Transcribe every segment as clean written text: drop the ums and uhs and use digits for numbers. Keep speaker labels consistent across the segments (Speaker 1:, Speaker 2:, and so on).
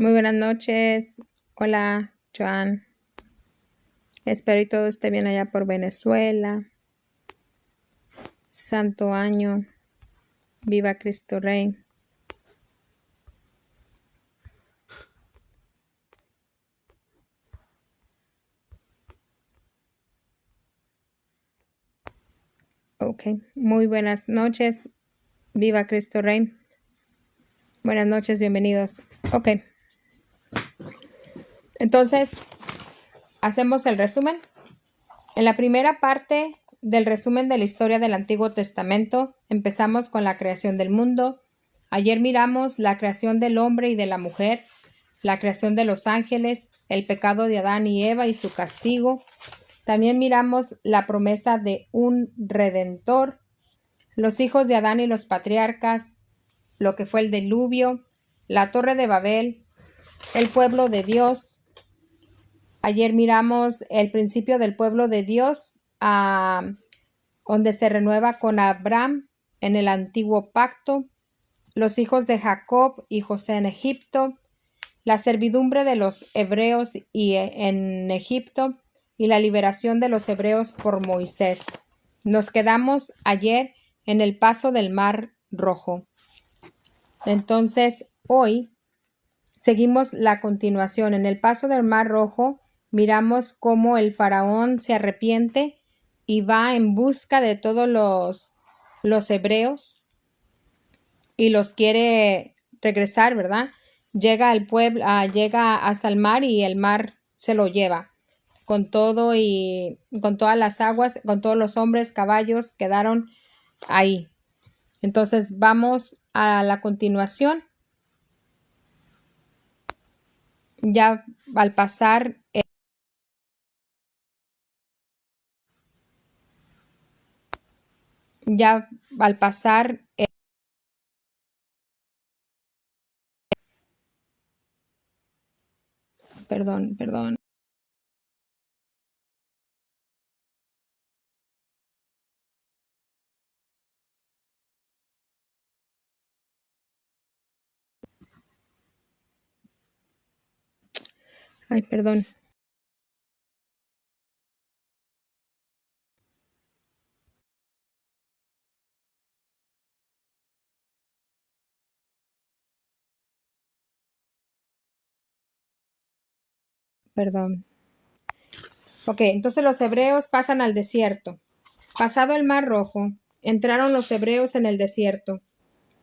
Speaker 1: Muy buenas noches. Hola, Joan. Espero y todo esté bien allá por Venezuela. Santo año. Viva Cristo Rey. Ok. Muy buenas noches. Viva Cristo Rey. Buenas noches, bienvenidos. Ok. Entonces, hacemos el resumen. En la primera parte del resumen de la historia del Antiguo Testamento, empezamos con la creación del mundo. Ayer miramos la creación del hombre y de la mujer, la creación de los ángeles, el pecado de Adán y Eva y su castigo. También miramos la promesa de un redentor, los hijos de Adán y los patriarcas, lo que fue el diluvio, la torre de Babel, el pueblo de Dios. Ayer miramos el principio del pueblo de Dios, donde se renueva con Abraham en el antiguo pacto, los hijos de Jacob y José en Egipto, la servidumbre de los hebreos en Egipto y la liberación de los hebreos por Moisés. Nos quedamos ayer en el paso del Mar Rojo. Entonces, hoy seguimos la continuación. En el paso del Mar Rojo miramos cómo el faraón se arrepiente y va en busca de todos los hebreos y los quiere regresar, ¿verdad? Llega al pueblo, llega hasta el mar y el mar se lo lleva con todo y con todas las aguas, con todos los hombres, caballos, quedaron ahí. Entonces vamos a la continuación. Ya al pasar perdón. Ay, perdón. Perdón. Ok, entonces los hebreos pasan al desierto. Pasado el Mar Rojo, entraron los hebreos en el desierto,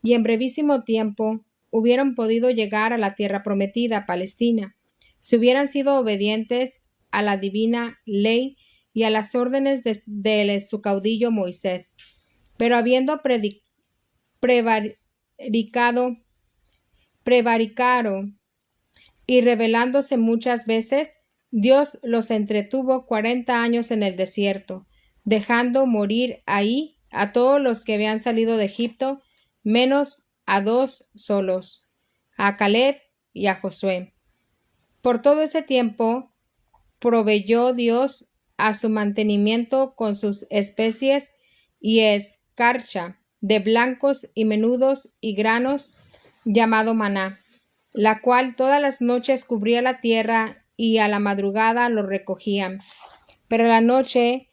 Speaker 1: y en brevísimo tiempo hubieran podido llegar a la tierra prometida, Palestina, si hubieran sido obedientes a la divina ley y a las órdenes de su caudillo Moisés. Pero habiendo prevaricado y rebelándose muchas veces, Dios los entretuvo 40 años en el desierto, dejando morir ahí a todos los que habían salido de Egipto, menos a 2 solos, a Caleb y a Josué. Por todo ese tiempo proveyó Dios a su mantenimiento con sus especies y escarcha de blancos y menudos y granos llamado maná, la cual todas las noches cubría la tierra y a la madrugada lo recogían. Pero la noche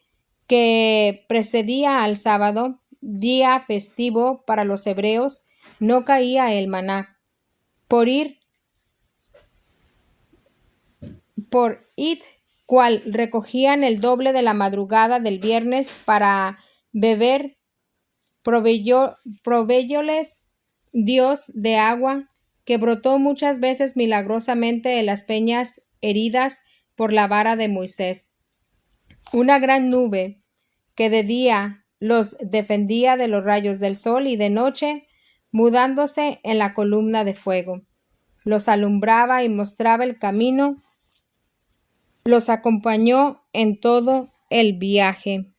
Speaker 1: que precedía al sábado, día festivo para los hebreos, no caía el maná. Por id cual recogían el doble de la madrugada del viernes para beber, proveyóles Dios de agua que brotó muchas veces milagrosamente de las peñas heridas por la vara de Moisés. Una gran nube que de día los defendía de los rayos del sol y de noche, mudándose en la columna de fuego, los alumbraba y mostraba el camino, los acompañó en todo el viaje.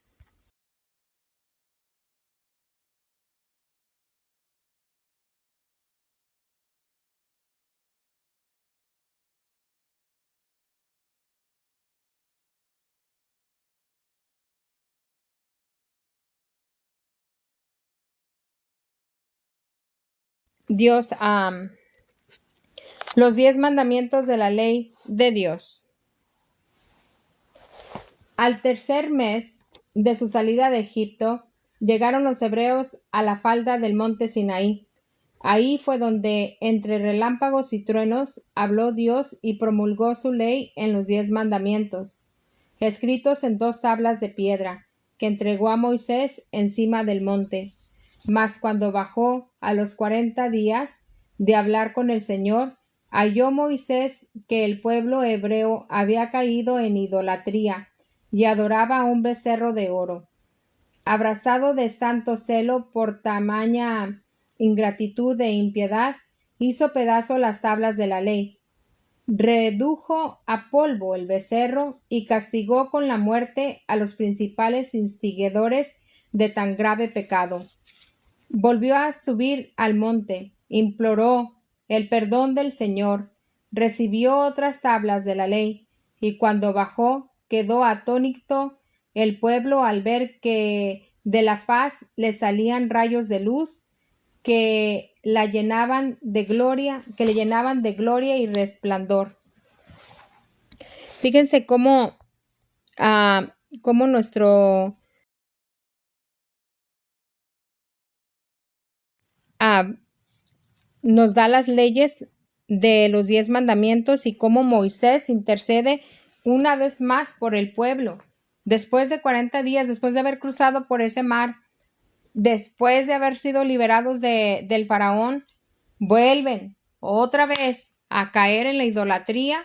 Speaker 1: Dios Los 10 mandamientos de la ley de Dios. Al tercer mes de su salida de Egipto, llegaron los hebreos a la falda del monte Sinaí. Ahí fue donde, entre relámpagos y truenos, habló Dios y promulgó su ley en los 10 mandamientos, escritos en 2 tablas de piedra, que entregó a Moisés encima del monte. Mas cuando bajó a los 40 días de hablar con el Señor, halló Moisés que el pueblo hebreo había caído en idolatría y adoraba a un becerro de oro. Abrazado de santo celo por tamaña ingratitud e impiedad, hizo pedazo las tablas de la ley, redujo a polvo el becerro y castigó con la muerte a los principales instigadores de tan grave pecado. Volvió a subir al monte, imploró el perdón del Señor, recibió otras tablas de la ley, y cuando bajó quedó atónito el pueblo al ver que de la faz le salían rayos de luz que le llenaban de gloria y resplandor. Fíjense cómo nuestro nos da las leyes de los 10 mandamientos y cómo Moisés intercede una vez más por el pueblo. Después de 40 días, después de haber cruzado por ese mar, después de haber sido liberados del faraón, vuelven otra vez a caer en la idolatría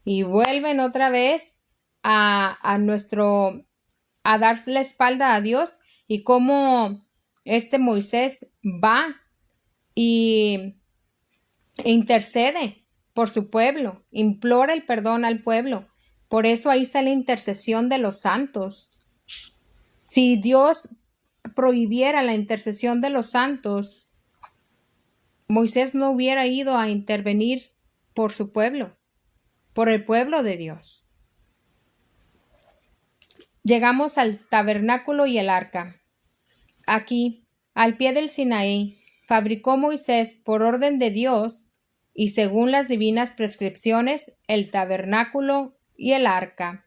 Speaker 1: y vuelven otra vez a dar la espalda a Dios, y cómo Moisés va e intercede por su pueblo, implora el perdón al pueblo. Por eso ahí está la intercesión de los santos. Si Dios prohibiera la intercesión de los santos, Moisés no hubiera ido a intervenir por su pueblo, por el pueblo de Dios. Llegamos al tabernáculo y el arca. Aquí, al pie del Sinaí, fabricó Moisés por orden de Dios y según las divinas prescripciones el tabernáculo y el arca.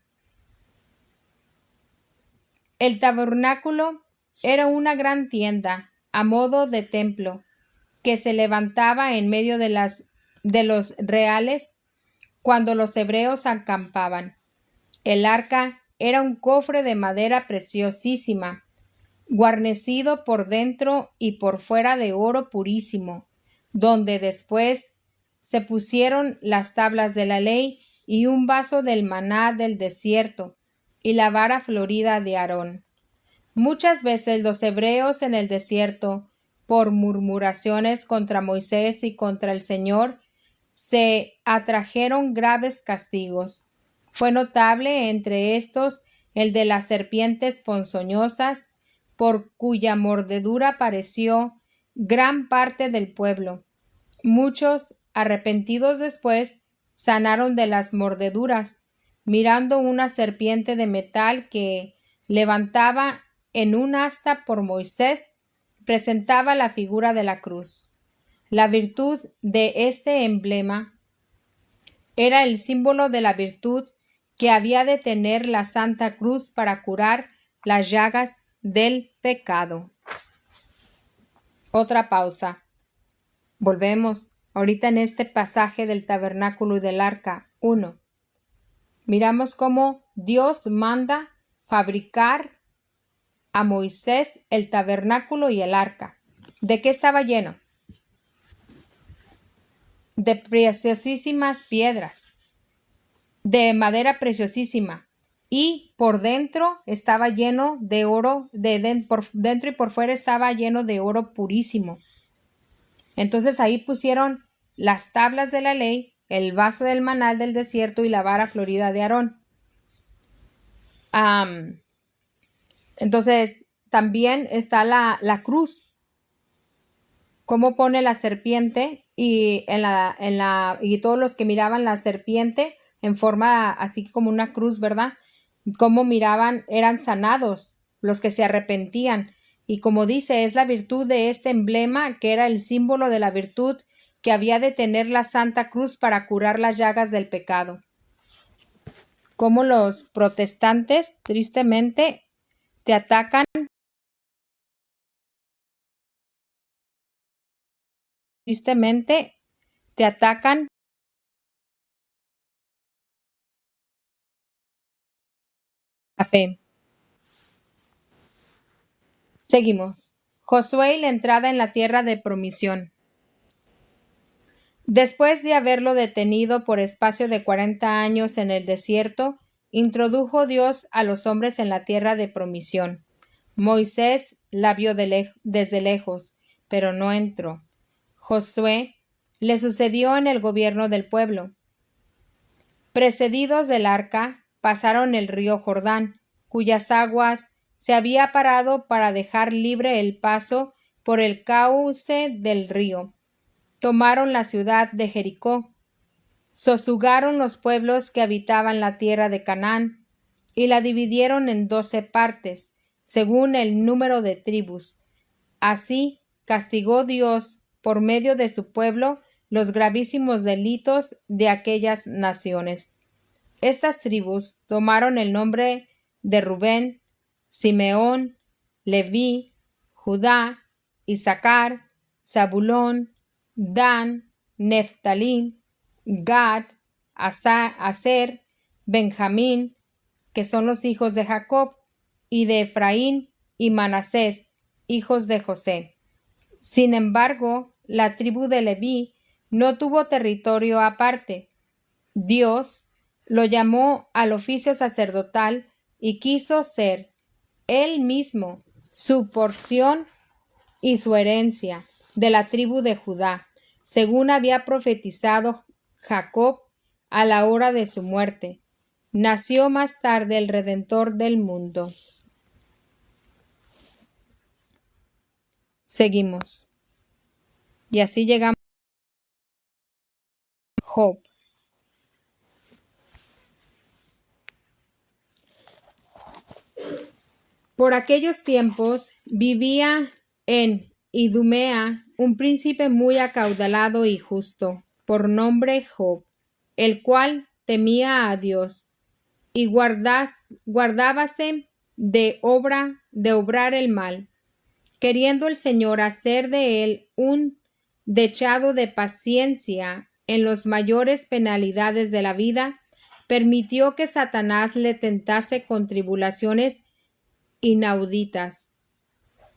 Speaker 1: El tabernáculo era una gran tienda a modo de templo que se levantaba en medio de los reales cuando los hebreos acampaban. El arca era un cofre de madera preciosísima, guarnecido por dentro y por fuera de oro purísimo, donde después se pusieron las tablas de la ley y un vaso del maná del desierto y la vara florida de Aarón. Muchas veces los hebreos en el desierto, por murmuraciones contra Moisés y contra el Señor, se atrajeron graves castigos. Fue notable entre estos el de las serpientes ponzoñosas, por cuya mordedura pareció gran parte del pueblo. Muchos, arrepentidos después, sanaron de las mordeduras, mirando una serpiente de metal que levantada en un asta por Moisés, presentaba la figura de la cruz. La virtud de este emblema era el símbolo de la virtud que había de tener la Santa Cruz para curar las llagas del pecado. Otra pausa. Volvemos ahorita en este pasaje del tabernáculo y del arca. 1. Miramos cómo Dios manda fabricar a Moisés el tabernáculo y el arca. ¿De qué estaba lleno? De preciosísimas piedras, de madera preciosísima, y por dentro estaba lleno de oro, por dentro y por fuera estaba lleno de oro purísimo. Entonces ahí pusieron las tablas de la ley, el vaso del maná del desierto y la vara florida de Aarón. Entonces también está la cruz. Cómo pone la serpiente y y todos los que miraban la serpiente en forma así como una cruz, ¿verdad? Cómo miraban, eran sanados los que se arrepentían. Y como dice, es la virtud de este emblema que era el símbolo de la virtud que había de tener la Santa Cruz para curar las llagas del pecado. Como los protestantes, tristemente, te atacan la fe. Seguimos. Josué y la entrada en la tierra de promisión. Después de haberlo detenido por espacio de 40 años en el desierto, introdujo Dios a los hombres en la tierra de promisión. Moisés la vio desde lejos, pero no entró. Josué le sucedió en el gobierno del pueblo. Precedidos del arca, pasaron el río Jordán, cuyas aguas se había parado para dejar libre el paso por el cauce del río. Tomaron la ciudad de Jericó, sosjugaron los pueblos que habitaban la tierra de Canaán, y la dividieron en 12 partes, según el número de tribus. Así castigó Dios, por medio de su pueblo, los gravísimos delitos de aquellas naciones. Estas tribus tomaron el nombre de Rubén, Simeón, Leví, Judá, Isaacar, Zabulón, Dan, Neftalí, Gad, Aser, Benjamín, que son los hijos de Jacob, y de Efraín y Manasés, hijos de José. Sin embargo, la tribu de Leví no tuvo territorio aparte. Dios lo llamó al oficio sacerdotal y quiso ser él mismo su porción y su herencia de la tribu de Judá, según había profetizado Jacob a la hora de su muerte. Nació más tarde el Redentor del mundo. Seguimos. Y así llegamos a Job. Por aquellos tiempos vivía en Idumea un príncipe muy acaudalado y justo, por nombre Job, el cual temía a Dios y guardábase de obrar el mal, queriendo el Señor hacer de él un dechado de paciencia en las mayores penalidades de la vida, permitió que Satanás le tentase con tribulaciones inauditas.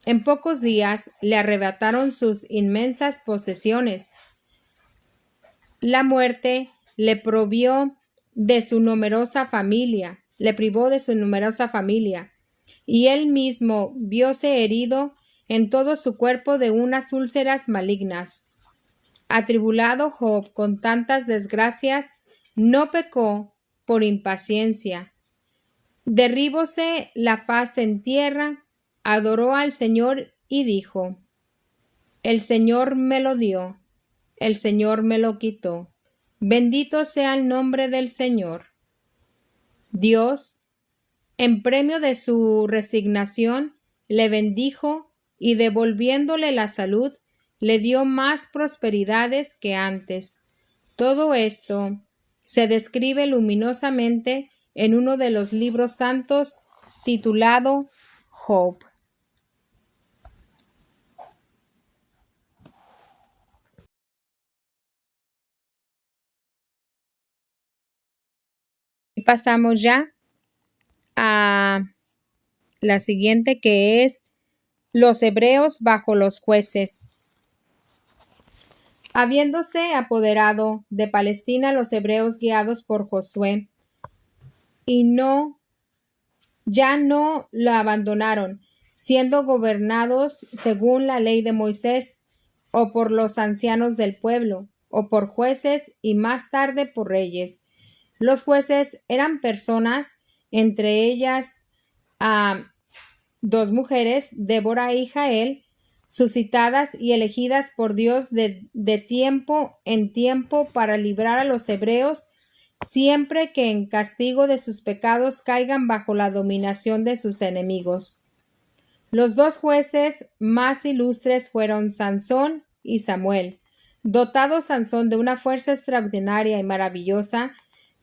Speaker 1: En pocos días le arrebataron sus inmensas posesiones. La muerte le privó de su numerosa familia, y él mismo vióse herido en todo su cuerpo de unas úlceras malignas. Atribulado Job con tantas desgracias, no pecó por impaciencia. Derribóse la faz en tierra, adoró al Señor y dijo: El Señor me lo dio, el Señor me lo quitó. Bendito sea el nombre del Señor. Dios, en premio de su resignación, le bendijo y devolviéndole la salud, le dio más prosperidades que antes. Todo esto se describe luminosamente en uno de los libros santos titulado Job. Y pasamos ya a la siguiente, que es los hebreos bajo los jueces. Habiéndose apoderado de Palestina los hebreos guiados por Josué, ya no la abandonaron, siendo gobernados según la ley de Moisés, o por los ancianos del pueblo, o por jueces y más tarde por reyes. Los jueces eran personas, entre ellas dos mujeres, Débora y Jael, suscitadas y elegidas por Dios de tiempo en tiempo para librar a los hebreos siempre que en castigo de sus pecados caigan bajo la dominación de sus enemigos. Los dos jueces más ilustres fueron Sansón y Samuel. Dotado Sansón de una fuerza extraordinaria y maravillosa,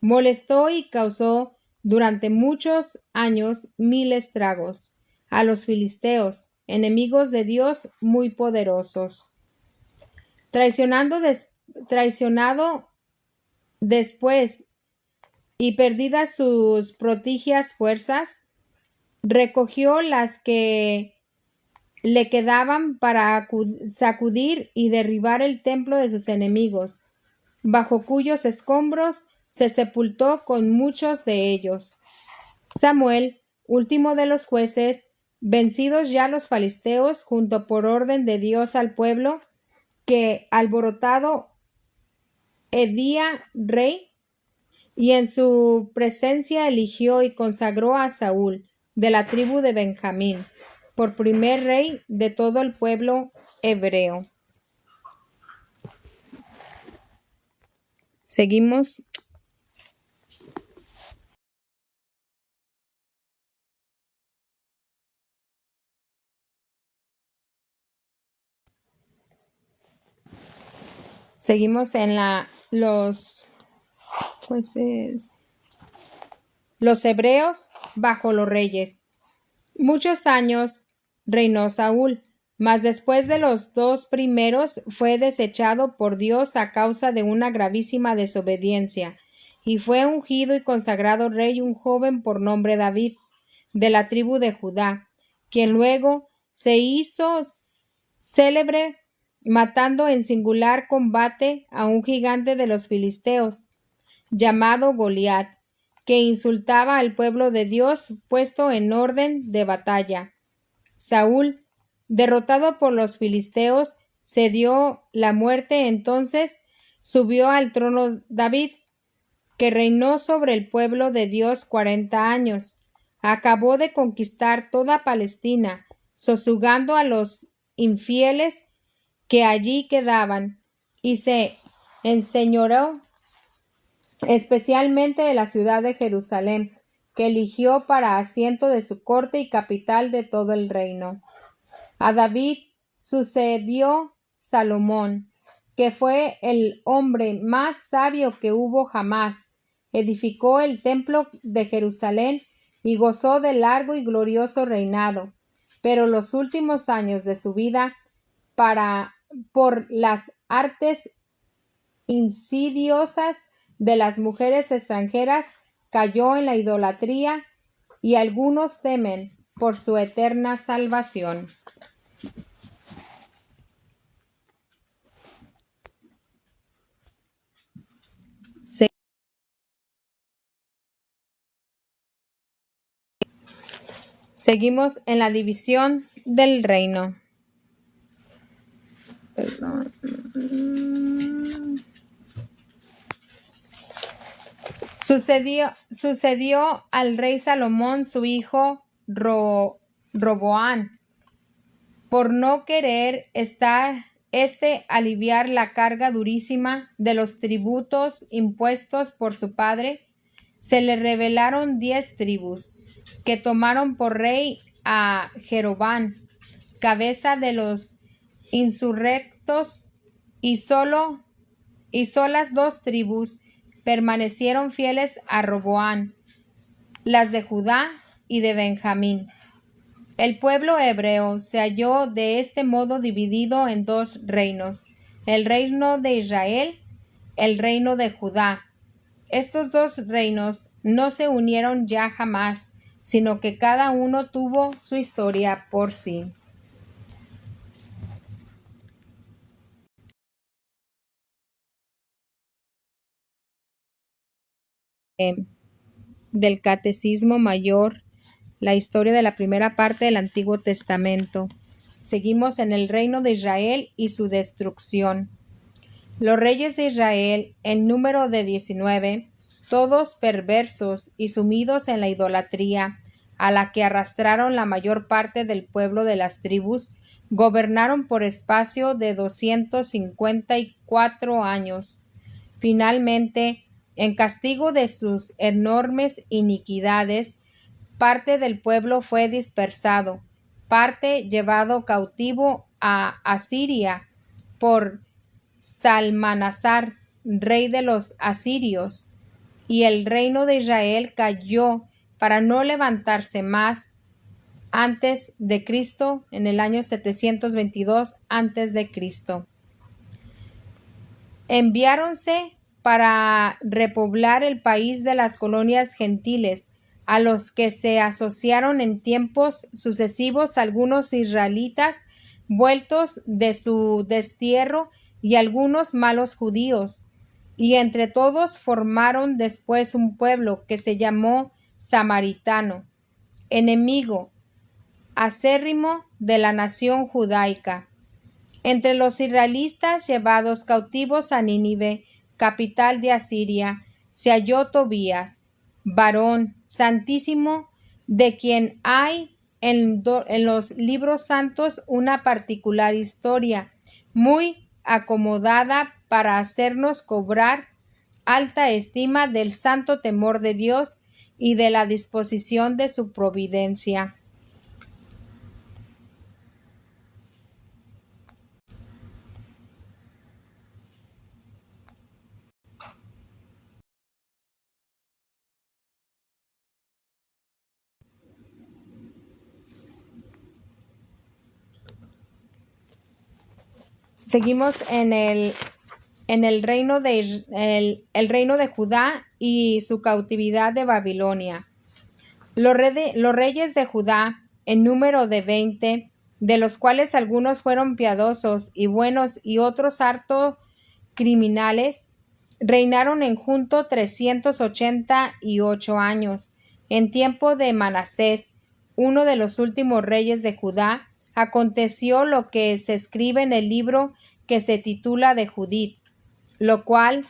Speaker 1: molestó y causó durante muchos años mil estragos a los filisteos, enemigos de Dios muy poderosos. Traicionado después y perdidas sus prodigias fuerzas, recogió las que le quedaban para sacudir y derribar el templo de sus enemigos, bajo cuyos escombros se sepultó con muchos de ellos. Samuel, último de los jueces, vencidos ya los filisteos, junto por orden de Dios al pueblo, que alborotado hedía rey, y en su presencia eligió y consagró a Saúl, de la tribu de Benjamín, por primer rey de todo el pueblo hebreo. Seguimos. Seguimos en los jueces. Los hebreos bajo los reyes. Muchos años reinó Saúl, mas después de los 2 primeros fue desechado por Dios a causa de una gravísima desobediencia, y fue ungido y consagrado rey un joven por nombre David, de la tribu de Judá, quien luego se hizo célebre matando en singular combate a un gigante de los filisteos, llamado Goliat, que insultaba al pueblo de Dios puesto en orden de batalla. Saúl, derrotado por los filisteos, se dio la muerte. Entonces subió al trono David, que reinó sobre el pueblo de Dios 40 años. Acabó de conquistar toda Palestina, sojuzgando a los infieles que allí quedaban, y se enseñoreó especialmente de la ciudad de Jerusalén, que eligió para asiento de su corte y capital de todo el reino. A David sucedió Salomón, que fue el hombre más sabio que hubo jamás. Edificó el templo de Jerusalén y gozó de largo y glorioso reinado. Pero los últimos años de su vida, por las artes insidiosas de las mujeres extranjeras, cayó en la idolatría, y algunos temen por su eterna salvación. Seguimos en la división del reino. Perdón. Sucedió al rey Salomón su hijo Roboán, por no querer aliviar la carga durísima de los tributos impuestos por su padre. Se le rebelaron 10 tribus, que tomaron por rey a Jeroboam, cabeza de los insurrectos, y solas 2 tribus permanecieron fieles a Roboán, las de Judá y de Benjamín. El pueblo hebreo se halló de este modo dividido en 2 reinos, el reino de Israel, el reino de Judá. Estos 2 reinos no se unieron ya jamás, sino que cada uno tuvo su historia por sí. Del Catecismo Mayor, la historia de la primera parte del Antiguo Testamento. Seguimos en el reino de Israel y su destrucción. Los reyes de Israel, en número de 19, todos perversos y sumidos en la idolatría, a la que arrastraron la mayor parte del pueblo de las tribus, gobernaron por espacio de 254 años. Finalmente, en castigo de sus enormes iniquidades, parte del pueblo fue dispersado, parte llevado cautivo a Asiria por Salmanasar, rey de los asirios, y el reino de Israel cayó para no levantarse más antes de Cristo, en el año 722 antes de Cristo. Enviáronse para repoblar el país de las colonias gentiles, a los que se asociaron en tiempos sucesivos algunos israelitas vueltos de su destierro y algunos malos judíos, y entre todos formaron después un pueblo que se llamó Samaritano, enemigo acérrimo de la nación judaica. Entre los israelitas llevados cautivos a Nínive, capital de Asiria, se halló Tobías, varón santísimo, de quien hay en los libros santos una particular historia, muy acomodada para hacernos cobrar alta estima del santo temor de Dios y de la disposición de su providencia. Seguimos en el reino el reino de Judá y su cautividad de Babilonia. Los reyes de Judá, en número de 20, de los cuales algunos fueron piadosos y buenos y otros harto criminales, reinaron en junto 388 años. En tiempo de Manasés, uno de los últimos reyes de Judá, aconteció lo que se escribe en el libro que se titula de Judith, lo cual,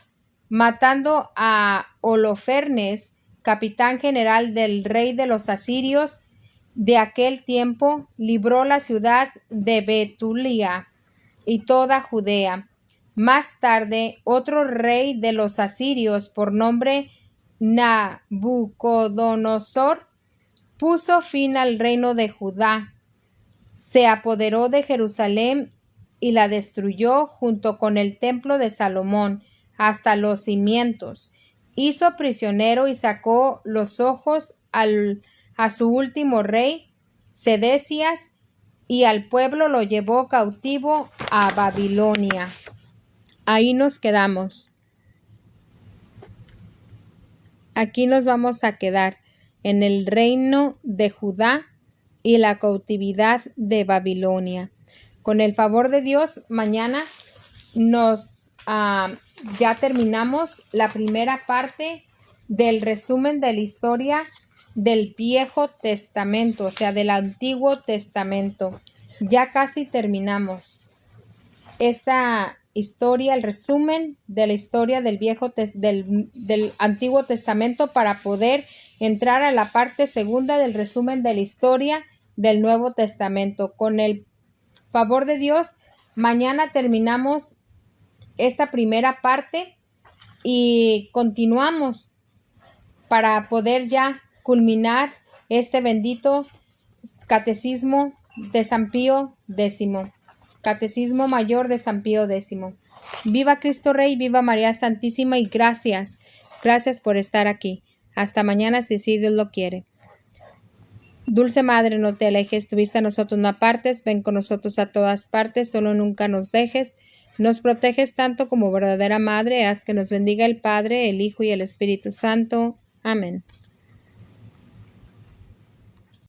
Speaker 1: matando a Holofernes, capitán general del rey de los asirios de aquel tiempo, libró la ciudad de Betulia y toda Judea. Más tarde, otro rey de los asirios, por nombre Nabucodonosor, puso fin al reino de Judá, se apoderó de Jerusalén y la destruyó junto con el templo de Salomón hasta los cimientos. Hizo prisionero y sacó los ojos a su último rey, Sedecías, y al pueblo lo llevó cautivo a Babilonia. Ahí nos quedamos. Aquí nos vamos a quedar en el reino de Judá y la cautividad de Babilonia. Con el favor de Dios, mañana ya terminamos la primera parte del resumen de la historia del Viejo Testamento, o sea, del Antiguo Testamento. Ya casi terminamos esta historia, el resumen de la historia del del Antiguo Testamento, para poder entrar a la parte segunda del resumen de la historia del Nuevo Testamento. Con el favor de Dios, mañana terminamos esta primera parte y continuamos para poder ya culminar este bendito catecismo de San Pío X, Catecismo Mayor de San Pío X. Viva Cristo Rey, viva María Santísima, y gracias por estar aquí. Hasta mañana, si Dios lo quiere. Dulce Madre, no te alejes, tu vista a nosotros no apartes, ven con nosotros a todas partes, solo nunca nos dejes. Nos proteges tanto como verdadera Madre, haz que nos bendiga el Padre, el Hijo y el Espíritu Santo. Amén.